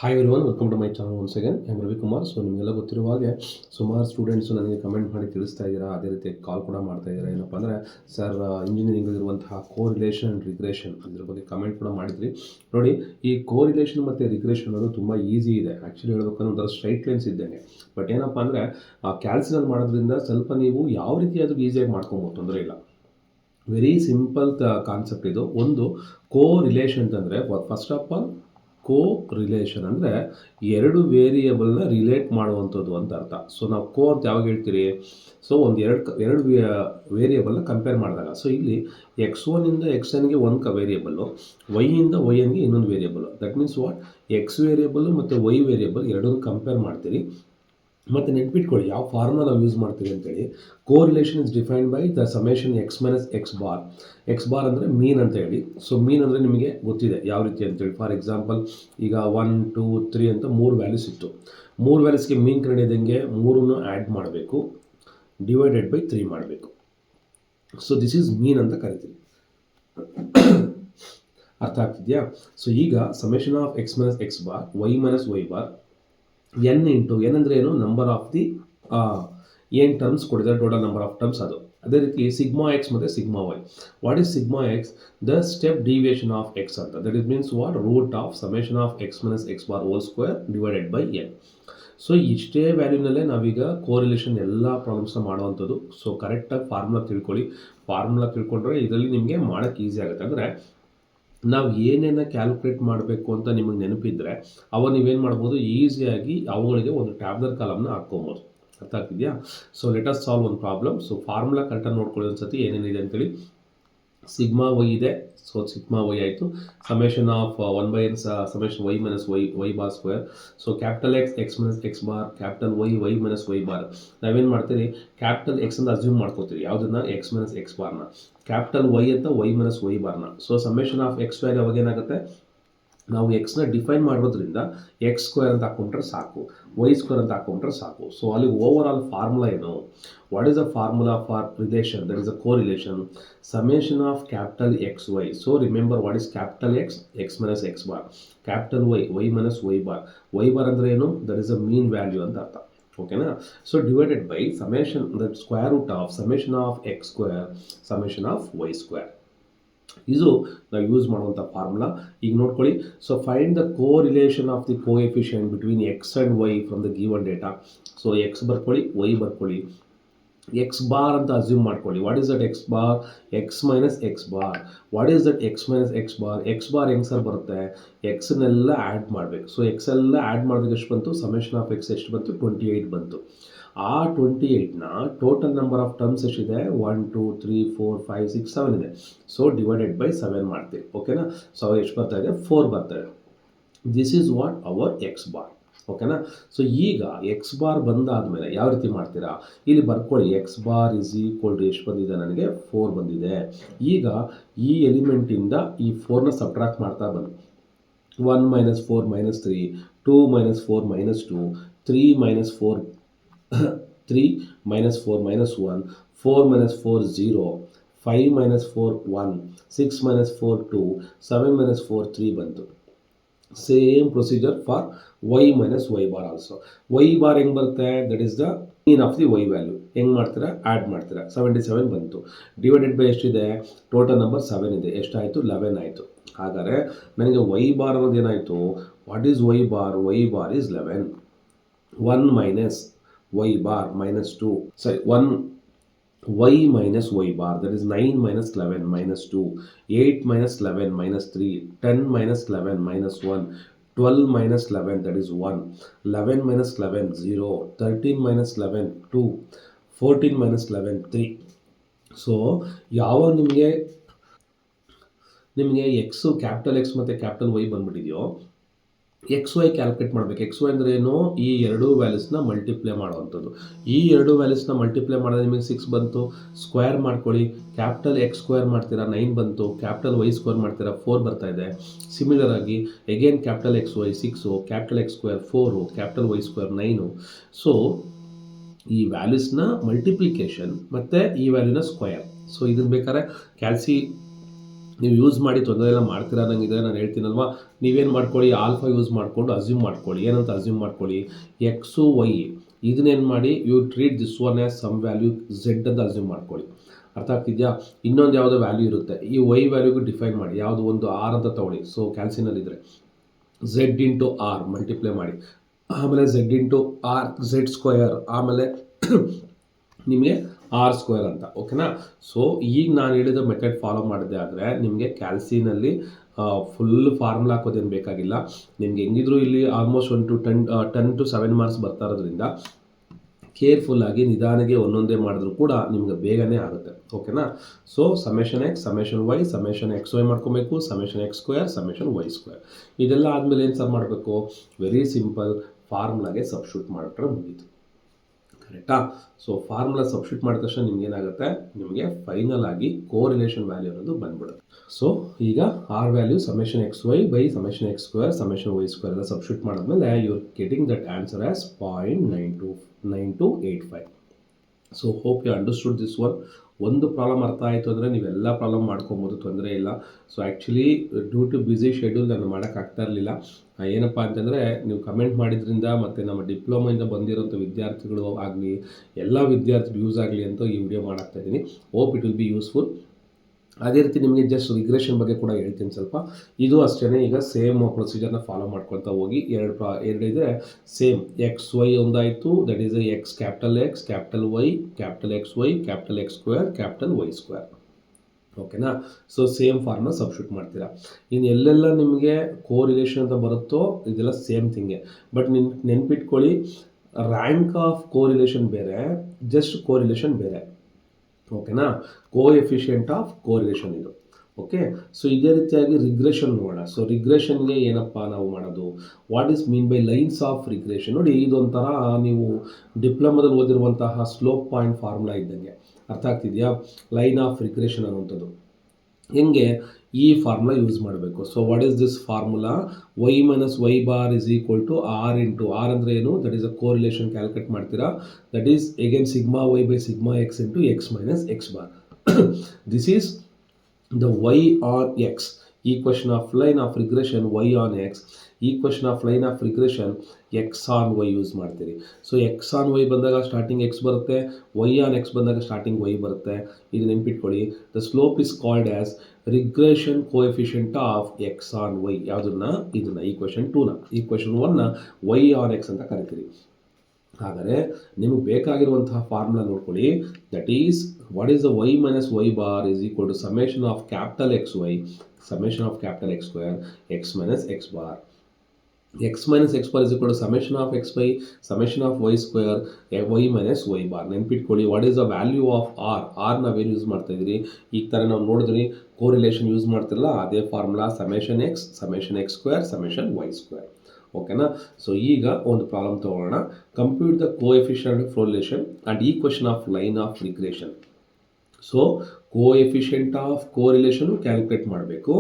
Hi everyone, welcome to my channel once again. I am Ravikumar. So ನಿಮಗೆಲ್ಲ ಗೊತ್ತಿರುವ ಹಾಗೆ ಸುಮಾರು ಸ್ಟೂಡೆಂಟ್ಸು ನನಗೆ ಕಮೆಂಟ್ ಮಾಡಿ ತಿಳಿಸ್ತಾ ಇದ್ದೀರಾ, ಅದೇ ರೀತಿ ಕಾಲ್ ಕೂಡ ಮಾಡ್ತಾ ಇದ್ದೀರಾ. ಏನಪ್ಪ ಅಂದರೆ ಸರ್, ಇಂಜಿನಿಯರಿಂಗಲ್ಲಿರುವಂತಹ ಕೋರಿಲೇಷನ್ ಆ್ಯಂಡ್ ರಿಗ್ರೆಷನ್ ಅದ್ರ ಬಗ್ಗೆ ಕಮೆಂಟ್ ಕೂಡ ಮಾಡಿದ್ರಿ. ನೋಡಿ, ಈ ಕೋರಿಲೇಷನ್ ಮತ್ತು ರಿಗ್ರೆಷನ್ ಅನ್ನೋದು ತುಂಬ ಈಸಿ ಇದೆ. ಆ್ಯಕ್ಚುಲಿ ಹೇಳ್ಬೇಕಂದ್ರೆ ಒಂಥರ ಸ್ಟ್ರೈಟ್ ಲೈನ್ಸ್ ಇದ್ದಂಗೆ. ಬಟ್ ಏನಪ್ಪ ಅಂದರೆ ಆ ಕ್ಯಾಲ್ಸಿನಲ್ಲಿ ಮಾಡೋದ್ರಿಂದ ಸ್ವಲ್ಪ ನೀವು ಯಾವ ರೀತಿ ಆದರೂ ಈಸಿಯಾಗಿ ಮಾಡ್ಕೊಬೋದು, ತೊಂದರೆ ಇಲ್ಲ. ವೆರಿ ಸಿಂಪಲ್ ಕಾನ್ಸೆಪ್ಟ್ ಇದು. ಒಂದು ಕೋ ರಿಲೇಷನ್ ಅಂತಂದರೆ, first of all correlation ಅಂದರೆ ಎರಡು ವೇರಿಯೇಬಲ್ನ ರಿಲೇಟ್ ಮಾಡುವಂಥದ್ದು ಅಂತ ಅರ್ಥ. ಸೊ ನಾವು ಕೋ ಅಂತ ಯಾವಾಗ ಹೇಳ್ತೀರಿ? ಸೊ ಎರಡು ವೇರಿಯೇಬಲ್ನ ಕಂಪೇರ್ ಮಾಡಿದಾಗ. ಸೊ ಇಲ್ಲಿ x1ಇಂದ xnಗೆ ಒಂದು ವೇರಿಯೇಬಲ್ಲು, y-ಇಂದ yn-ಗೆ ಇನ್ನೊಂದು variable. That means what? X variable ಮತ್ತು y ವೇರಿಯೇಬಲ್ ಎರಡನ್ನೂ ಕಂಪೇರ್ ಮಾಡ್ತೀರಿ. ಮತ್ತು ನೆನ್ಪಿಟ್ಕೊಳ್ಳಿ ಯಾವ ಫಾರ್ಮುಲಾ ನಾವು ಯೂಸ್ ಮಾಡ್ತೀವಿ ಅಂತೇಳಿ. Correlation is defined by the summation X minus x bar. X bar ಅಂದರೆ ಮೀನ್ ಅಂತ ಹೇಳಿ. ಸೊ ಮೀನ್ ಅಂದರೆ ನಿಮಗೆ ಗೊತ್ತಿದೆ ಯಾವ ರೀತಿ ಅಂತೇಳಿ. ಫಾರ್ ಎಕ್ಸಾಂಪಲ್, ಈಗ 1, 2, 3 ಅಂತ 3 ವ್ಯಾಲ್ಯೂಸ್ ಇತ್ತು. 3 ವ್ಯಾಲ್ಯೂಸ್ಗೆ ಮೀನ್ ಕಂಡಿದ್ದಂಗೆ 3 ಆ್ಯಡ್ ಮಾಡಬೇಕು, ಡಿವೈಡೆಡ್ ಬೈ 3 ಮಾಡಬೇಕು. ಸೊ ದಿಸ್ ಈಸ್ ಮೀನ್ ಅಂತ ಕರಿತೀವಿ. ಅರ್ಥ ಆಗ್ತಿದೆಯಾ? ಸೊ ಈಗ summation of x minus x bar, y minus y bar, n into n ಅಂದರೆ ಏನು? ನಂಬರ್ ಆಫ್ ದಿ ಏನು ಟರ್ಮ್ಸ್ ಕೊಡಿದ್ದಾರೆ, ಟೋಟಲ್ ನಂಬರ್ ಆಫ್ ಟರ್ಮ್ಸ್ ಅದು. ಅದೇ ರೀತಿ ಸಿಗ್ಮಾ ಎಕ್ಸ್ ಮತ್ತು sigma y. What is sigma x? The step deviation of x ಅಂತ. That is means what? Root of summation of x minus x bar whole square divided by n. So ಇಷ್ಟೇ ವ್ಯಾಲ್ಯೂನಲ್ಲೇ ನಾವೀಗ correlation ಎಲ್ಲ ಪ್ರಾಬ್ಲಮ್ಸ್ನ ಮಾಡುವಂಥದ್ದು. So ಕರೆಕ್ಟಾಗಿ formula ತಿಳ್ಕೊಳ್ಳಿ. Formula ತಿಳ್ಕೊಂಡ್ರೆ ಇದರಲ್ಲಿ ನಿಮಗೆ ಮಾಡೋಕ್ಕೆ ಈಸಿ ಆಗುತ್ತೆ. ಅಂದರೆ ನಾವು ಏನೇನು ಕ್ಯಾಲ್ಕುಲೇಟ್ ಮಾಡಬೇಕು ಅಂತ ನಿಮಗೆ ನೆನಪಿದ್ರೆ ಅವಾಗ ನೀವೇನು ಮಾಡ್ಬೋದು? ಈಸಿಯಾಗಿ ಅವುಗಳಿಗೆ ಒಂದು ಟ್ಯಾಬ್ಲರ್ ಕಾಲಮ್ನ ಹಾಕ್ಕೊಬೋದು. ಅರ್ಥ ಆಗ್ತಿದೆಯಾ? ಸೊ ಲೆಟ್ ಅಸ್ ಸಾಲ್ವ್ ಒಂದು ಪ್ರಾಬ್ಲಮ್. ಸೊ ಫಾರ್ಮುಲಾ ಕರೆಕ್ಟಾಗಿ ನೋಡ್ಕೊಳ್ಳಿ ಒಂದು ಸತಿ ಏನೇನಿದೆ ಅಂತೇಳಿ. ಸಿಗ್ಮಾ ವೈ ಇದೆ. ಸೊ ಸಿಗ್ಮಾ ವೈ ಆಯಿತು. Summation of 1/n summation y minus y bar square. So capital x minus x bar, capital y minus y bar. ನಾವೇನು ಮಾಡ್ತೀರಿ? ಕ್ಯಾಪಿಟಲ್ ಎಕ್ಸ್ ಅಂತ ಅಸ್ಯೂಮ್ ಮಾಡ್ಕೋತೀರಿ. ಯಾವುದನ್ನ? ಎಕ್ಸ್ ಮೈನಸ್ ಎಕ್ಸ್ ಬಾರ್ನ. Capital y ಅಂತ y minus y ಬಾರ್ನ. So summation of x value ಅವಾಗ ಏನಾಗುತ್ತೆ? ನಾವು ಎಕ್ಸ್ನ ಡಿಫೈನ್ ಮಾಡೋದ್ರಿಂದ ಎಕ್ಸ್ ಸ್ಕ್ವೇರ್ ಅಂತ ಹಾಕ್ಕೊಂಡ್ರೆ ಸಾಕು, ವೈ ಸ್ಕ್ವೇರ್ ಅಂತ ಹಾಕ್ಕೊಂಡ್ರೆ ಸಾಕು. ಸೊ ಅಲ್ಲಿ ಓವರ್ ಆಲ್ ಫಾರ್ಮುಲಾ ಏನು? What is a formula for relation? That is a correlation. Summation of capital x y. So remember what is capital x? X minus x bar. Capital y minus y bar. Y bar ಅಂದರೆ ಏನು? That is a mean value ಅಂತ ಅರ್ಥ. ಓಕೆನಾ? So divided by summation, that square root of summation of x square summation of y square. ಇದು ನಾವು use ಮಾಡುವಂಥ formula. ಈಗ ನೋಡ್ಕೊಳ್ಳಿ. So find the correlation of the coefficient between x and y from the given data. So x ಬರ್ಕೊಳ್ಳಿ, y ಬರ್ಕೊಳ್ಳಿ, x bar ಅಂತ assume ಮಾಡ್ಕೊಳ್ಳಿ. What is that x bar? X minus x bar. What is that x minus x bar? X bar ಹೆಂಗೆ sir ಬರುತ್ತೆ? ಎಕ್ಸ್ನೆಲ್ಲ add ಮಾಡಬೇಕು. So x ಎಲ್ಲ add ಮಾಡಿದಾಗ ಎಷ್ಟು ಬಂತು? ಸಮೇಷನ್ ಆಫ್ ಎಕ್ಸ್ ಎಷ್ಟು ಬಂತು? 28 ಬಂತು. ಆ 28ನ ಟೋಟಲ್ ನಂಬರ್ ಆಫ್ ಟರ್ಮ್ಸ್ ಎಷ್ಟಿದೆ? 1, 2, 3, 4, 5, 6, 7 ಇದೆ. ಸೊ ಡಿವೈಡೆಡ್ ಬೈ 7 ಮಾಡ್ತೀವಿ. ಓಕೆನಾ? ಸೊ ಎಷ್ಟು ಬರ್ತಾ ಇದೆ? 4 ಬರ್ತಾ ಇದೆ. This is what? Our x bar. ಓಕೆನಾ? ಸೊ ಈಗ ಎಕ್ಸ್ ಬಾರ್ ಬಂದಾದಮೇಲೆ ಯಾವ ರೀತಿ ಮಾಡ್ತೀರಾ? ಇಲ್ಲಿ ಬರ್ಕೊಳ್ಳಿ. X bar is equal to ಎಷ್ಟು ಬಂದಿದೆ ನನಗೆ? 4 ಬಂದಿದೆ. ಈಗ ಈ ಎಲಿಮೆಂಟಿಂದ ಈ 4ನ ಸಬ್ಟ್ರಾಕ್ಟ್ ಮಾಡ್ತಾ ಬನ್ನಿ. 1 minus 4 minus 3, 2 minus 4 minus 2, 3 minus 4 3 minus 4 minus 1, 4 minus 4 0, 5 minus 4 1, 6 minus 4 2, 7 minus 4 3 ಬಂತು. Same procedure for y minus y bar also. Y bar ಹೆಂಗೆ ಬರುತ್ತೆ? That is the mean of the y value. ಹೆಂಗೆ ಮಾಡ್ತೀರಾ? ಆ್ಯಡ್ ಮಾಡ್ತೀರಾ. 77 ಬಂತು. Divided by ಎಷ್ಟಿದೆ? Total number 7 ಇದೆ. ಎಷ್ಟಾಯಿತು? 11 ಆಯಿತು. ಹಾಗಾದರೆ ನನಗೆ ವೈ ಬಾರ್ ಅನ್ನೋದು ಏನಾಯಿತು? What is y bar? Y bar is 11. 1 minus y bar minus 2, sorry, 1 y minus y bar, that is 9 minus 11 minus 2, 8 minus 11 minus 3, 10 minus 11 minus 1, 12 minus 11, that is 1, 11 minus 11 0, 13 minus 11 2, 14 minus 11 3. So ಯಾವಾಗ ನಿಮಗೆ x capital x ಮತ್ತು capital y ಬಂದ್ಬಿಟ್ಟಿದೆಯೋ, x y calculate ಮಾಡಬೇಕು. X y ಅಂದರೆ ಏನು? ಈ ಎರಡೂ ವ್ಯಾಲ್ಯೂಸ್ನ multiply ಮಾಡುವಂಥದ್ದು. ಈ ಎರಡೂ ವ್ಯಾಲ್ಯೂಸ್ನ ಮಲ್ಟಿಪ್ಲೈ ಮಾಡಿದ್ರೆ ನಿಮಗೆ 6 ಬಂತು. ಸ್ಕ್ವೇರ್ ಮಾಡ್ಕೊಳ್ಳಿ. ಕ್ಯಾಪಿಟಲ್ ಎಕ್ಸ್ ಸ್ಕ್ವೇರ್ ಮಾಡ್ತೀರಾ, 9 ಬಂತು. ಕ್ಯಾಪಿಟಲ್ ವೈ ಸ್ಕ್ವೇರ್ ಮಾಡ್ತೀರಾ, 4 ಬರ್ತಾ ಇದೆ. ಸಿಮಿಲರ್ ಆಗಿ again capital x y 6, capital x square 4, capital y square 9. So ಈ ವ್ಯಾಲ್ಯೂಸ್ನ ಮಲ್ಟಿಪ್ಲಿಕೇಶನ್ ಮತ್ತು ಈ ವ್ಯಾಲ್ಯೂನ ಸ್ಕ್ವೇರ್. ಸೊ ಇದನ್ನು ಬೇಕಾದ್ರೆ ನೀವು ಯೂಸ್ ಮಾಡಿ ತೊಂದರೆ ಎಲ್ಲ ಮಾಡ್ತೀರಾ ಅನ್ನಂಗಿದ್ರೆ ನಾನು ಹೇಳ್ತೀನಲ್ವಾ, ನೀವೇನು ಮಾಡ್ಕೊಳ್ಳಿ, ಆಲ್ಫಾ ಯೂಸ್ ಮಾಡಿಕೊಂಡು ಅಸ್ಯೂಮ್ ಮಾಡ್ಕೊಳ್ಳಿ. ಏನಂತ ಅಸ್ಯೂಮ್ ಮಾಡ್ಕೊಳ್ಳಿ, ಎಕ್ಸು ವೈ ಇದನ್ನೇನು ಮಾಡಿ you treat this one as some value z ಅಂತ ಅಸ್ಯೂಮ್ ಮಾಡ್ಕೊಳ್ಳಿ. ಅರ್ಥ ಆಗ್ತಿದೆಯಾ? ಇನ್ನೊಂದು ಯಾವುದೋ ವ್ಯಾಲ್ಯೂ ಇರುತ್ತೆ, ಈ ವೈ ವ್ಯಾಲ್ಯೂಗೂ ಡಿಫೈನ್ ಮಾಡಿ. ಯಾವುದು ಒಂದು ಆರ್ ಅಂತ ತೊಗೊಳ್ಳಿ. ಸೊ ಕ್ಯಾಲ್ಸಿನಲ್ಲಿದ್ದರೆ ಝೆಡ್ ಇಂಟು ಆರ್ ಮಲ್ಟಿಪ್ಲೈ ಮಾಡಿ, ಆಮೇಲೆ z into r z square, ಆಮೇಲೆ ನಿಮಗೆ ಆರ್ ಸ್ಕ್ವೇರ್ ಅಂತ. ಓಕೆನಾ? ಸೊ ಈಗ ನಾನು ಹೇಳಿದ ಮೆಥಡ್ ಫಾಲೋ ಮಾಡಿದೆ ಆದರೆ ನಿಮಗೆ ಕ್ಯಾಲ್ಸಿನಲ್ಲಿ ಫುಲ್ ಫಾರ್ಮುಲಾ ಹಾಕೋದೇನು ಬೇಕಾಗಿಲ್ಲ. ನಿಮ್ಗೆ ಹೆಂಗಿದ್ರು ಇಲ್ಲಿ ಆಲ್ಮೋಸ್ಟ್ 1 to 10 to 7 ಮಾರ್ಕ್ಸ್ ಬರ್ತಾ ಇರೋದ್ರಿಂದ ಕೇರ್ಫುಲ್ಲಾಗಿ ನಿಧಾನಕ್ಕೆ ಒಂದೊಂದೇ ಮಾಡಿದ್ರು ಕೂಡ ನಿಮ್ಗೆ ಬೇಗನೆ ಆಗುತ್ತೆ. ಓಕೆನಾ? So summation x, summation y, summation x y ಮಾಡ್ಕೊಬೇಕು, summation x square, summation y square. ಇದೆಲ್ಲ ಆದಮೇಲೆ ಏನು ಸರ್ ಮಾಡಬೇಕು? ವೆರಿ ಸಿಂಪಲ್, ಫಾರ್ಮುಲಾಗೆ ಸಬ್ಸ್ಟಿಟ್ಯೂಟ್ ಮಾಡಿಬಿಟ್ರೆ ಮುಗೀತು. ಕರೆಕ್ಟಾ? ಸೊ ಫಾರ್ಮುಲಾ ಸಬ್ಸ್ಟಿಟ್ಯೂಟ್ ಮಾಡಿದ ತಕ್ಷಣ ನಿಮ್ಗೆ ಏನಾಗುತ್ತೆ, ನಿಮಗೆ ಫೈನಲ್ ಆಗಿ ಕೋರಿಲೇಷನ್ ವ್ಯಾಲ್ಯೂ ಅನ್ನೋದು ಬಂದ್ಬಿಡುತ್ತೆ. ಸೊ ಈಗ r value summation x y by summation x square summation y square ಎಲ್ಲ ಸಬ್ಸ್ಟಿಟ್ಯೂಟ್ ಮಾಡಿದ್ಮೇಲೆ you are getting that answer as 0.9285. So hope you understood this one. ಒಂದು ಪ್ರಾಬ್ಲಮ್ ಅರ್ಥ ಆಯಿತು ಅಂದರೆ ನೀವೆಲ್ಲ ಪ್ರಾಬ್ಲಮ್ ಮಾಡ್ಕೊಬೋದು, ತೊಂದರೆ ಇಲ್ಲ. So actually due to busy schedule ನಾನು ಮಾಡೋಕ್ಕಾಗ್ತಾ ಇರಲಿಲ್ಲ. ಏನಪ್ಪ ಅಂತಂದರೆ ನೀವು ಕಮೆಂಟ್ ಮಾಡಿದ್ರಿಂದ ಮತ್ತು ನಮ್ಮ ಡಿಪ್ಲೊಮೆಯಿಂದ ಬಂದಿರೋಂಥ ವಿದ್ಯಾರ್ಥಿಗಳು ಆಗಲಿ, ಎಲ್ಲ ವಿದ್ಯಾರ್ಥಿಗಳು ಯೂಸ್ ಆಗಲಿ ಅಂತ ಈ ವಿಡಿಯೋ ಮಾಡಾಕ್ತಾಯಿದ್ದೀನಿ. Hope it will be useful. ಅದೇ ರೀತಿ ನಿಮಗೆ ಜಸ್ಟ್ ರಿಗ್ರೆಷನ್ ಬಗ್ಗೆ ಕೂಡ ಹೇಳ್ತೀನಿ ಸ್ವಲ್ಪ. ಇದು ಅಷ್ಟೇ, ಈಗ ಸೇಮ್ ಪ್ರೊಸೀಜರ್ನ ಫಾಲೋ ಮಾಡ್ಕೊಳ್ತಾ ಹೋಗಿ. ಎರಡಿದೆ ಸೇಮ್. ಎಕ್ಸ್ ವೈ ಒಂದಾಯಿತು, that is x capital x capital y capital x y capital x square capital y square. ಓಕೆನಾ? ಸೊ ಸೇಮ್ ಫಾರ್ಮ್ನ ಸಬ್ಸ್ಟಿಟ್ಯೂಟ್ ಮಾಡ್ತೀರಾ. ಇನ್ನು ಎಲ್ಲೆಲ್ಲ ನಿಮಗೆ ಕೋರಿಲೇಷನ್ ಅಂತ ಬರುತ್ತೋ ಇದೆಲ್ಲ ಸೇಮ್ ಥಿಂಗೆ. ಬಟ್ ನೆನ್ಪಿಟ್ಕೊಳ್ಳಿ, ರ್ಯಾಂಕ್ ಆಫ್ ಕೋರಿಲೇಷನ್ ಬೇರೆ, ಜಸ್ಟ್ ಕೋರಿಲೇಷನ್ ಬೇರೆ. ಓಕೆನಾ? ಕೋಎಫಿಷಿಯೆಂಟ್ ಆಫ್ ಕೋರಿಲೇಷನ್ ಇದು. ಓಕೆ? ಸೊ ಇದೇ ರೀತಿಯಾಗಿ ರಿಗ್ರೆಷನ್ ನೋಡೋಣ. ಸೊ ರಿಗ್ರೆಷನ್ಗೆ ಏನಪ್ಪ ನಾವು ಮಾಡೋದು, what is mean by lines of regression? ನೋಡಿ, ಇದೊಂಥರ ನೀವು ಡಿಪ್ಲೊಮಾದಲ್ಲಿ ಓದಿರುವಂತಹ ಸ್ಲೋಪ್ ಪಾಯಿಂಟ್ ಫಾರ್ಮುಲಾ ಇದ್ದಂಗೆ. ಅರ್ಥ ಆಗ್ತಿದೆಯಾ? ಲೈನ್ ಆಫ್ ರಿಗ್ರೆಷನ್ ಅನ್ನುವಂಥದ್ದು ಹೆಂಗೆ, ಈ ಫಾರ್ಮುಲಾ ಯೂಸ್ ಮಾಡಬೇಕು. So what is this formula? Y minus y bar is equal to r into r ಅಂದರೆ ಏನು? That is a correlation calculate ಮಾಡ್ತೀರಾ. That is again sigma y by sigma x into x minus x bar. This is the y on x, equation of line of regression y on x, equation of line of regression x on y use ಮಾಡ್ತೀರಿ. So x on y ಬಂದಾಗ starting x ಬರುತ್ತೆ, y on x ಬಂದಾಗ starting y ಬರುತ್ತೆ. ಇದು ನೆನ್ಪಿಟ್ಕೊಳ್ಳಿ. The slope is called as regression coefficient of x on y. ಯಾವುದನ್ನ? ಇದನ್ನ equation 2ನ. ಈಕ್ವೇಷನ್ 1ನ y on x ಅಂತ ಕರಿತೀರಿ. ಹಾಗಾದರೆ ನಿಮಗೆ ಬೇಕಾಗಿರುವಂತಹ ಫಾರ್ಮುಲಾ ನೋಡ್ಕೊಳ್ಳಿ. That is what is the y minus y bar is equal to summation of capital x y summation of capital x square x minus x bar. X minus x bar is equal to summation of x y summation of y square y minus y bar. ನೆನ್ಪಿಟ್ಕೊಳ್ಳಿ, what is the value of r? R ನಾವೇನು use ಮಾಡ್ತಾ ಇದ್ದೀರಿ? ಈ ಥರ ನಾವು ನೋಡಿದ್ರಿ correlation use ಮಾಡ್ತಿರಲ್ಲ, ಅದೇ formula summation x square summation y square. ಓಕೆನಾ? ಸೊ ಈಗ ಒಂದು ಪ್ರಾಬ್ಲಮ್ ತಗೊಳ್ಳೋಣ. Compute the coefficient of correlation and equation of line of regression. So coefficient of correlation calculate ಮಾಡಬೇಕು,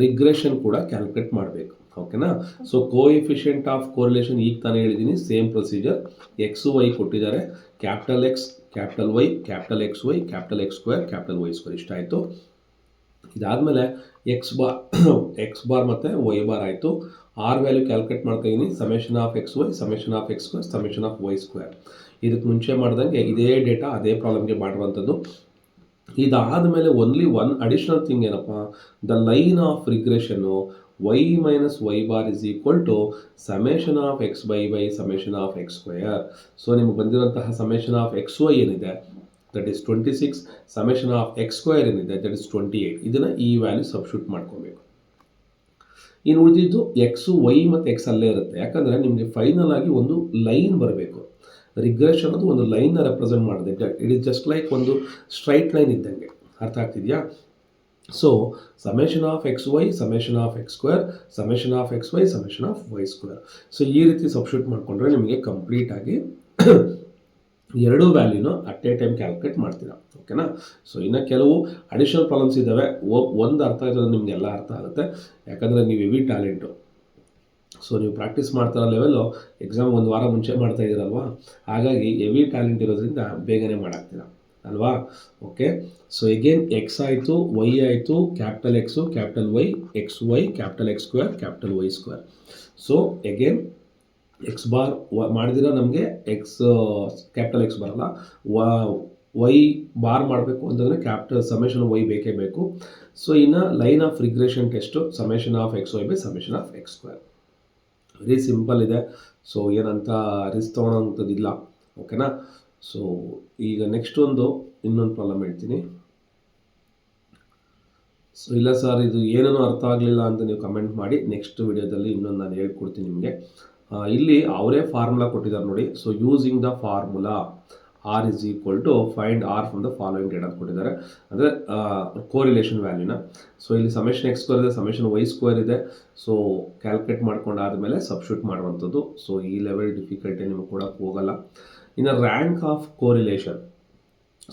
ರಿಗ್ರೆಷನ್ ಕೂಡ ಕ್ಯಾಲ್ಕುಲೇಟ್ ಮಾಡಬೇಕು. ಓಕೆನಾ? ಸೊ ಕೋಎಫಿಷಿಯೆಂಟ್ ಆಫ್ ಕೋರಿಲೇಷನ್ ಈಗ ತಾನೇ ಹೇಳಿದ್ದೀನಿ, ಸೇಮ್ ಪ್ರೊಸೀಜರ್. ಎಕ್ಸು ವೈ ಕೊಟ್ಟಿದ್ದಾರೆ, capital x capital y capital x y capital x square capital y square ಇಷ್ಟ ಆಯಿತು. ಇದಾದಮೇಲೆ ಎಕ್ಸ್ ಬಾರ್ ಮತ್ತು ವೈ ಬಾರ್ ಆಯಿತು. ಆರ್ ವ್ಯಾಲ್ಯೂ ಕ್ಯಾಲ್ಕುಲೇಟ್ ಮಾಡ್ತಾ ಇದ್ದೀನಿ, summation of x y summation of x square summation of y square. ಇದಕ್ಕೆ ಮುಂಚೆ ಮಾಡ್ದಂಗೆ ಇದೇ ಡೇಟಾ ಅದೇ ಪ್ರಾಬ್ಲಮ್ಗೆ ಮಾಡಿರುವಂಥದ್ದು. ಇದಾದಮೇಲೆ ಓನ್ಲಿ ಒನ್ ಅಡಿಷ್ನಲ್ ಥಿಂಗ್ ಏನಪ್ಪ, ದ ಲೈನ್ ಆಫ್ ರಿಗ್ರೆಷನ್ನು y minus y bar is equal to summation of x by summation of x square. So ನಿಮ್ಗೆ ಬಂದಿರೋಂತಹ ಸಮೇಷನ್ ಆಫ್ ಎಕ್ಸ್ ವೈ ಏನಿದೆ that is 26, summation of x square ಏನಿದೆ that is 28. ಇದನ್ನು ಈ value substitute ಮಾಡ್ಕೋಬೇಕು. ಇನ್ನು ಉಳಿದಿದ್ದು ಎಕ್ಸು ವೈ ಮತ್ತು ಎಕ್ಸ್ ಅಲ್ಲೇ ಇರುತ್ತೆ. ಯಾಕಂದರೆ ನಿಮಗೆ ಫೈನಲ್ ಆಗಿ ಒಂದು ಲೈನ್ ಬರಬೇಕು. ರಿಗ್ರೆಷನ್ ಅದು ಒಂದು ಲೈನ್ನ ರೆಪ್ರೆಸೆಂಟ್ ಮಾಡಿದೆ. ಇಟ್ ಈಸ್ ಜಸ್ಟ್ ಲೈಕ್ ಒಂದು ಸ್ಟ್ರೈಟ್ ಲೈನ್ ಇದ್ದಂಗೆ. ಅರ್ಥ ಆಗ್ತಿದೆಯಾ? So summation of x y summation of x square summation of x y summation of y square. So ಈ ರೀತಿ ಸಬ್ಸ್ಟಿಟ್ಯೂಟ್ ಮಾಡಿಕೊಂಡ್ರೆ ನಿಮಗೆ ಕಂಪ್ಲೀಟಾಗಿ ಎರಡೂ ವ್ಯಾಲ್ಯೂನ ಅಟ್ ಎ ಟೈಮ್ ಕ್ಯಾಲ್ಕುಲೇಟ್ ಮಾಡ್ತೀರಾ. ಓಕೆನಾ? ಸೊ ಇನ್ನು ಕೆಲವು ಅಡಿಷನಲ್ ಪ್ರಾಬ್ಲಮ್ಸ್ ಇದ್ದಾವೆ. ಒಂದು ಅರ್ಥ ಆಯ್ತದೆ ನಿಮ್ಗೆ ಎಲ್ಲ ಅರ್ಥ ಆಗುತ್ತೆ, ಯಾಕಂದರೆ ನೀವು ಹೆವಿ ಟ್ಯಾಲೆಂಟು. ಸೊ ನೀವು ಪ್ರಾಕ್ಟೀಸ್ ಮಾಡ್ತಾರೋ ಲೆವೆಲ್ಲು ಎಕ್ಸಾಮ್ ಒಂದು ವಾರ ಮುಂಚೆ ಮಾಡ್ತಾ ಇದ್ದೀರಲ್ವ, ಹಾಗಾಗಿ ಹೆವಿ ಟ್ಯಾಲೆಂಟ್ ಇರೋದ್ರಿಂದ ಬೇಗನೆ ಮಾಡಾಕ್ತೀರ. ಅಲ್ವಾ? ಓಕೆ. ಸೊ ಎಗೇನ್ ಎಕ್ಸ್ ಆಯಿತು, ವೈ ಆಯಿತು, capital x, capital y, x y, capital x square, capital y square. So again x bar ಮಾಡಿದಿರ ನಮಗೆ ಎಕ್ಸ್ ಕ್ಯಾಪಿಟಲ್ ಎಕ್ಸ್ ಬರಲ್ಲ, ವೈ ಬಾರ್ ಮಾಡಬೇಕು ಅಂತಂದರೆ ಕ್ಯಾಪಿಟಲ್ ಸಮೇಷನ್ ವೈ ಬೇಕೇ ಬೇಕು. ಸೊ ಇನ್ನು line of regression test summation of x y by summation of x square. Very simple ಇದೆ. So ಏನಂತ ರಿಸ್ಕ್ ತೊಗೊಳೋಂಥದ್ದಿಲ್ಲ. ಓಕೆನಾ? ಸೊ ಈಗ ನೆಕ್ಸ್ಟ್ ಇನ್ನೊಂದು ಪ್ರಾಬ್ಲಮ್ ಹೇಳ್ತೀನಿ. ಸೊ ಇಲ್ಲ ಸರ್ ಇದು ಏನೂ ಅರ್ಥ ಆಗಲಿಲ್ಲ ಅಂತ ನೀವು ಕಮೆಂಟ್ ಮಾಡಿ, ನೆಕ್ಸ್ಟ್ ವಿಡಿಯೋದಲ್ಲಿ ಇನ್ನೊಂದು ನಾನು ಹೇಳ್ಕೊಡ್ತೀನಿ ನಿಮಗೆ. ಇಲ್ಲಿ ಅವರೇ ಫಾರ್ಮುಲಾ ಕೊಟ್ಟಿದ್ದಾರೆ ನೋಡಿ. So using the formula r is equal to find r from the following data ಕೊಟ್ಟಿದ್ದಾರೆ, ಅಂದರೆ ಕೋರಿಲೇಷನ್ ವ್ಯಾಲ್ಯೂನ. ಸೊ ಇಲ್ಲಿ ಸಮೇಷನ್ ಎಕ್ಸ್ ಸ್ಕ್ವೇರ್ ಇದೆ, ಸಮೇಷನ್ ವೈ ಸ್ಕ್ವೇರ್ ಇದೆ. ಸೊ ಕ್ಯಾಲ್ಕುಲೇಟ್ ಮಾಡ್ಕೊಂಡಾದ್ಮೇಲೆ ಸಬ್ಸ್ಟಿಟ್ಯೂಟ್ ಮಾಡುವಂಥದ್ದು. ಸೊ ಈ ಲೆವೆಲ್ ಡಿಫಿಕಲ್ಟಿ ನಿಮಗೆ ಕೊಡೋಕ್ಕೆ ಹೋಗಲ್ಲ. ಇನ್ನು rank of correlation.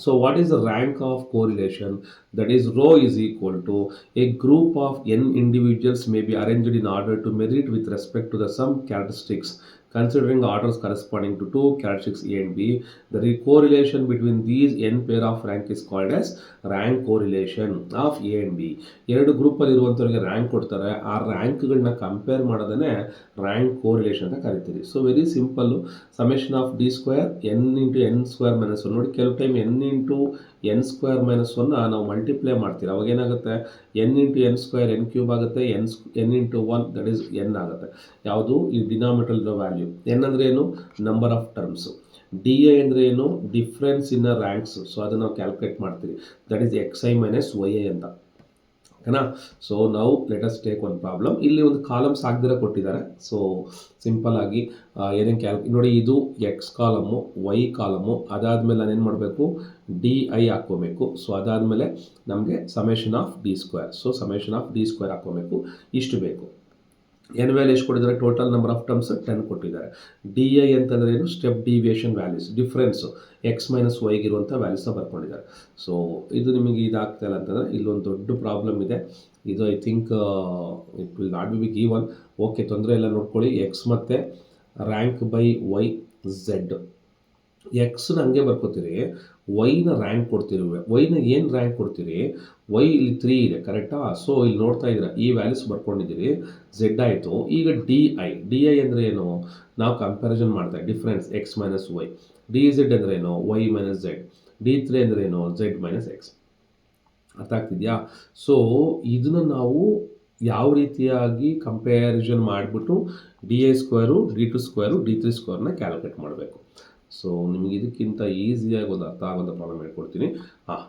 So what is the rank of correlation? That is rho is equal to a group of n individuals may be arranged in order to merit with respect to the some characteristics considering orders corresponding to two characteristics A and B. The correlation between these n pair of rank is called as rank correlation of A and B. ಎರಡು ಗ್ರೂಪಲ್ಲಿ ಇರುವಂಥವ್ರಿಗೆ rank ಕೊಡ್ತಾರೆ, ಆ ರ್ಯಾಂಕ್ಗಳನ್ನ compare ಮಾಡೋದನ್ನೇ rank correlation ಅಂತ ಕರಿತೀವಿ. So very simple, summation of d square n into n square minus one. ನೋಡಿ, ಕೆಲವು time n into n square minus ಒನ್ನ ನಾವು ಮಲ್ಟಿಪ್ಲೈ ಮಾಡ್ತೀವಿ, ಅವಾಗ ಏನಾಗುತ್ತೆ, n into n square n cube ಆಗುತ್ತೆ, n into one that is n ಆಗುತ್ತೆ. ಯಾವುದು ಈ ಡಿನಾಮಿನೇಟರ್ ಇರೋ ವ್ಯಾಲ್ಯೂ. ಎನ್ ಅಂದರೆ ಏನು, number of terms. D i ಅಂದರೆ ಏನು, ಡಿಫ್ರೆನ್ಸ್ ಇನ್ ರ್ಯಾಂಕ್ಸ್. ಸೊ ಅದನ್ನು ನಾವು ಕ್ಯಾಲ್ಕುಲೇಟ್ ಮಾಡ್ತೀವಿ, that is X I minus why I ಅಂತ. ಓಕೆನಾ? ಸೊ ನಾವು let us take one problem. ಇಲ್ಲಿ ಒಂದು ಕಾಲಮ್ಸ್ ಹಾಕ್ದಿರ ಕೊಟ್ಟಿದ್ದಾರೆ. ಸೊ ಸಿಂಪಲ್ ಆಗಿ ಏನೇನು ನೋಡಿ, ಇದು ಎಕ್ಸ್ ಕಾಲಮು, ವೈ ಕಾಲಮು, ಅದಾದಮೇಲೆ ನಾನೇನು ಮಾಡಬೇಕು, ಡಿ ಐ ಹಾಕ್ಕೋಬೇಕು. ಸೊ ಅದಾದಮೇಲೆ ನಮಗೆ summation of d square. So summation of d square ಹಾಕ್ಕೋಬೇಕು. ಇಷ್ಟು ಬೇಕು. ಎನ್ ವ್ಯಾಲ್ಯೂ ಎಷ್ಟು ಕೊಟ್ಟಿದ್ದಾರೆ, ಟೋಟಲ್ ನಂಬರ್ ಆಫ್ ಟರ್ಮ್ಸ್ 10 ಕೊಟ್ಟಿದ್ದಾರೆ. ಡಿ ಐ ಅಂತಂದರೆ ಏನು, step deviation values, difference x minus ವೈಗಿರುವಂಥ ವ್ಯಾಲ್ಯೂಸ್ನ ಬರ್ಕೊಂಡಿದ್ದಾರೆ. ಸೊ ಇದು ನಿಮಗೆ ಇದಾಗ್ತಾ ಇಲ್ಲ ಅಂತಂದರೆ ಇಲ್ಲೊಂದು ದೊಡ್ಡ ಪ್ರಾಬ್ಲಮ್ ಇದೆ. ಇದು I think it will not be given. Okay, ತೊಂದರೆ ಇಲ್ಲ, ನೋಡ್ಕೊಳ್ಳಿ. ಎಕ್ಸ್ ಮತ್ತು ರ್ಯಾಂಕ್ ಬೈ ವೈ ಝೆಡ್. ಎಕ್ಸ್ನ ಹಂಗೆ ಬರ್ಕೋತೀರಿ, ವೈನ ರ್ಯಾಂಕ್ ಕೊಡ್ತೀರಿ. ವೈನ ಏನು ರ್ಯಾಂಕ್ ಕೊಡ್ತೀರಿ, ವೈ ಇಲ್ಲಿ 3 ಇದೆ, ಕರೆಕ್ಟಾ? ಸೊ ಇಲ್ಲಿ ನೋಡ್ತಾ ಇದ್ದೀರಾ, ಈ ವ್ಯಾಲ್ಯೂಸ್ ಬರ್ಕೊಂಡಿದ್ದೀರಿ. ಝೆಡ್ ಆಯಿತು. ಈಗ ಡಿ ಐ ಅಂದರೆ ಏನು, ನಾವು ಕಂಪ್ಯಾರಿಸನ್ ಮಾಡ್ತಾ difference x minus y. D z ಅಂದರೆ ಏನು, ವೈ ಮೈನಸ್ ಝೆಡ್. ಡಿ3 ಅಂದರೆ ಏನು, ಝೆಡ್ ಮೈನಸ್ ಎಕ್ಸ್. ಅರ್ಥ ಆಗ್ತಿದೆಯಾ? ಸೊ ಇದನ್ನು ನಾವು ಯಾವ ರೀತಿಯಾಗಿ ಕಂಪ್ಯಾರಿಸನ್ ಮಾಡಿಬಿಟ್ಟು d i square, d two square, d three ಸ್ಕ್ವೇರ್ನ ಕ್ಯಾಲ್ಕುಲೇಟ್ ಮಾಡಬೇಕು. ಸೊ ನಿಮಗೆ ಇದಕ್ಕಿಂತ ಈಸಿಯಾಗಿ ಒಂದು ಅರ್ಥ ಆಗೋಂಥ ಪ್ರಾಬ್ಲಮ್ ಹೇಳ್ಕೊಡ್ತೀನಿ.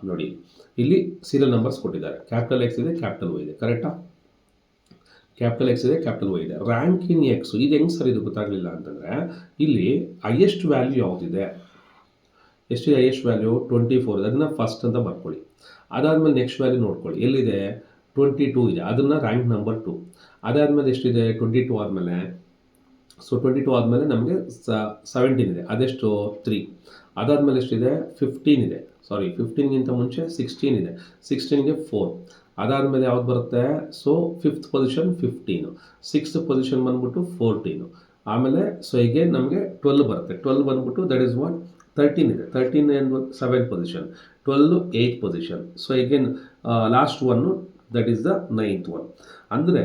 ನೋಡಿ, ಇಲ್ಲಿ ಸೀರಿಯಲ್ ನಂಬರ್ಸ್ ಕೊಟ್ಟಿದ್ದಾರೆ. ಕ್ಯಾಪಿಟಲ್ ಎಕ್ಸ್ ಇದೆ, ಕ್ಯಾಪಿಟಲ್ ವೈ ಇದೆ, ಕರೆಕ್ಟಾ? ಕ್ಯಾಪಿಟಲ್ ಎಕ್ಸ್ ಇದೆ, ಕ್ಯಾಪಿಟಲ್ ವೈ ಇದೆ. ರ್ಯಾಂಕ್ ಇನ್ ಎಕ್ಸ್ ಇದು ಹೆಂಗೆ ಸರ್, ಇದು ಗೊತ್ತಾಗಲಿಲ್ಲ ಅಂತಂದರೆ ಇಲ್ಲಿ ಹೈಯೆಸ್ಟ್ ವ್ಯಾಲ್ಯೂ ಯಾವುದಿದೆ, ಎಷ್ಟಿದೆ ಹೈಯೆಸ್ಟ್ ವ್ಯಾಲ್ಯೂ, 24 ಇದೆ. ಅದನ್ನು ಫಸ್ಟ್ ಅಂತ ಬರ್ಕೊಳ್ಳಿ. ಅದಾದಮೇಲೆ ನೆಕ್ಸ್ಟ್ ವ್ಯಾಲ್ಯೂ ನೋಡ್ಕೊಳ್ಳಿ, ಎಲ್ಲಿದೆ, 22 ಇದೆ, ಅದನ್ನು ರ್ಯಾಂಕ್ ನಂಬರ್ 2. ಅದಾದಮೇಲೆ ಎಷ್ಟಿದೆ, 22 ಆದಮೇಲೆ, ಸೊ 22 ಆದಮೇಲೆ ನಮಗೆ 17 ಇದೆ, ಅದೆಷ್ಟು 3. ಅದಾದಮೇಲೆ ಎಷ್ಟಿದೆ, 15 ಇದೆ, ಸಾರಿ 15ಗಿಂತ ಮುಂಚೆ 16 ಇದೆ, 16ಗೆ 4. ಅದಾದಮೇಲೆ ಯಾವ್ದು ಬರುತ್ತೆ, so 5th position 15, 6th position ಬಂದ್ಬಿಟ್ಟು 14. ಆಮೇಲೆ ಸೊ ಈಗೇನು ನಮಗೆ 12 ಬರುತ್ತೆ, 12 ಬಂದ್ಬಿಟ್ಟು ದಟ್ ಈಸ್ ವಾಟ್ 13 ಇದೆ, 13 ಏನು 7th position, 12 8th position. So ಈಗೇನು last one that is the 9th one. ಅಂದರೆ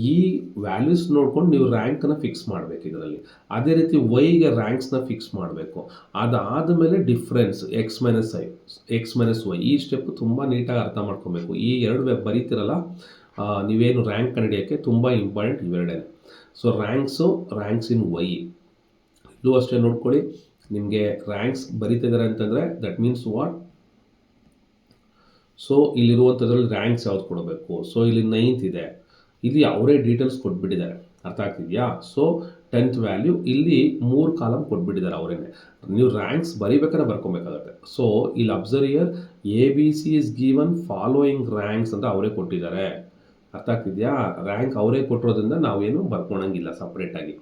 ಈ ವ್ಯಾಲ್ಯೂಸ್ ನೋಡ್ಕೊಂಡು ನೀವು ರ್ಯಾಂಕನ್ನು ಫಿಕ್ಸ್ ಮಾಡಬೇಕು ಇದರಲ್ಲಿ. ಅದೇ ರೀತಿ ವೈಗೆ ರ್ಯಾಂಕ್ಸ್ನ ಫಿಕ್ಸ್ ಮಾಡಬೇಕು. ಅದಾದಮೇಲೆ ಡಿಫ್ರೆನ್ಸ್ ಎಕ್ಸ್ ಮೈನಸ್ ವೈ. ಈ ಸ್ಟೆಪ್ ತುಂಬ ನೀಟಾಗಿ ಅರ್ಥ ಮಾಡ್ಕೊಬೇಕು. ಈ ಎರಡು ಬರೀತಿರಲ್ಲ ನೀವೇನು ರ್ಯಾಂಕ್ ಕಂಡುಹಿಡಿಯೋಕ್ಕೆ ತುಂಬ ಇಂಪಾರ್ಟೆಂಟ್ ಇವೆರಡೇ. ಸೊ ರ್ಯಾಂಕ್ಸ್ ಇನ್ ವೈ ಇಲ್ಲೂ ಅಷ್ಟೇ ನೋಡ್ಕೊಳ್ಳಿ. ನಿಮಗೆ ರ್ಯಾಂಕ್ಸ್ ಬರೀತಿದ್ದಾರೆ ಅಂತಂದರೆ ದಟ್ ಮೀನ್ಸ್ ವಾಟ್, ಸೊ ಇಲ್ಲಿರುವಂಥದ್ರಲ್ಲಿ ರ್ಯಾಂಕ್ಸ್ ಯಾವ್ದು ಕೊಡಬೇಕು. ಸೊ ಇಲ್ಲಿ 9th ಇದೆ, ಇಲ್ಲಿ ಅವರೇ ಡೀಟೇಲ್ಸ್ ಕೊಟ್ಬಿಟ್ಟಿದ್ದಾರೆ. ಅರ್ಥ ಆಗ್ತಿದೆಯಾ? ಸೊ 10th ವ್ಯಾಲ್ಯೂ ಇಲ್ಲಿ 3 ಕಾಲಮ್ ಕೊಟ್ಬಿಟ್ಟಿದ್ದಾರೆ ಅವರೇನೆ. ನೀವು ರ್ಯಾಂಕ್ಸ್ ಬರೀಬೇಕಾದ್ರೆ ಬರ್ಕೊಬೇಕಾಗತ್ತೆ. ಸೊ ಇಲ್ಲಿ observe year, A B C is given following ranks ಅಂತ ಅವರೇ ಕೊಟ್ಟಿದ್ದಾರೆ. ಅರ್ಥ ಆಗ್ತಿದೆಯಾ? ರ್ಯಾಂಕ್ ಅವರೇ ಕೊಟ್ಟಿರೋದ್ರಿಂದ ನಾವೇನು ಬರ್ಕೊಳಂಗಿಲ್ಲ ಸಪ್ರೇಟಾಗಿ.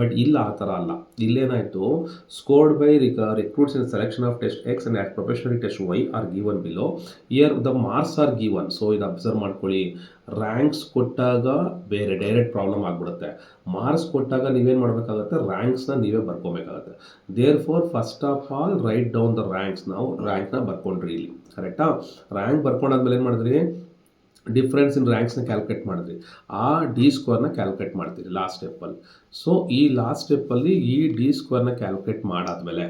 ಬಟ್ ಇಲ್ಲ ಆ ಥರ ಅಲ್ಲ. ಇಲ್ಲೇನಾಯಿತು, scored by recruits in selection of test x and at probationary test y are given below. Here the marks are given. So ಇದು ಅಬ್ಸರ್ವ್ ಮಾಡ್ಕೊಳ್ಳಿ. ರ್ಯಾಂಕ್ಸ್ ಕೊಟ್ಟಾಗ ಬೇರೆ ಡೈರೆಕ್ಟ್ ಪ್ರಾಬ್ಲಮ್ ಆಗಿಬಿಡುತ್ತೆ. ಮಾರ್ಕ್ಸ್ ಕೊಟ್ಟಾಗ ನೀವೇನು ಮಾಡಬೇಕಾಗುತ್ತೆ, ರ್ಯಾಂಕ್ಸ್ನ ನೀವೇ ಬರ್ಕೋಬೇಕಾಗತ್ತೆ. Therefore first of all write down the ranks. ನಾವು ರ್ಯಾಂಕ್ನ ಬರ್ಕೊಂಡ್ರಿ ಇಲ್ಲಿ, ಕರೆಕ್ಟಾ? ರ್ಯಾಂಕ್ ಬರ್ಕೊಂಡಾದ್ಮೇಲೆ ಏನು ಮಾಡಿದ್ರಿ, ಡಿಫ್ರೆನ್ಸ್ ಇನ್ ರ್ಯಾಂಕ್ಸ್ನ ಕ್ಯಾಲ್ಕುಲೇಟ್ ಮಾಡಿದ್ರಿ. ಆ ಡಿ ಸ್ಕ್ವೇರ್ನ ಕ್ಯಾಲ್ಕುಲೇಟ್ ಮಾಡ್ತೀರಿ ಲಾಸ್ಟ್ ಸ್ಟೆಪ್ಪಲ್ಲಿ. ಸೊ ಈ ಲಾಸ್ಟ್ ಸ್ಟೆಪ್ಪಲ್ಲಿ ಈ ಡಿ ಸ್ಕ್ವೇರ್ನ ಕ್ಯಾಲ್ಕುಲೇಟ್ ಮಾಡಾದ್ಮೇಲೆ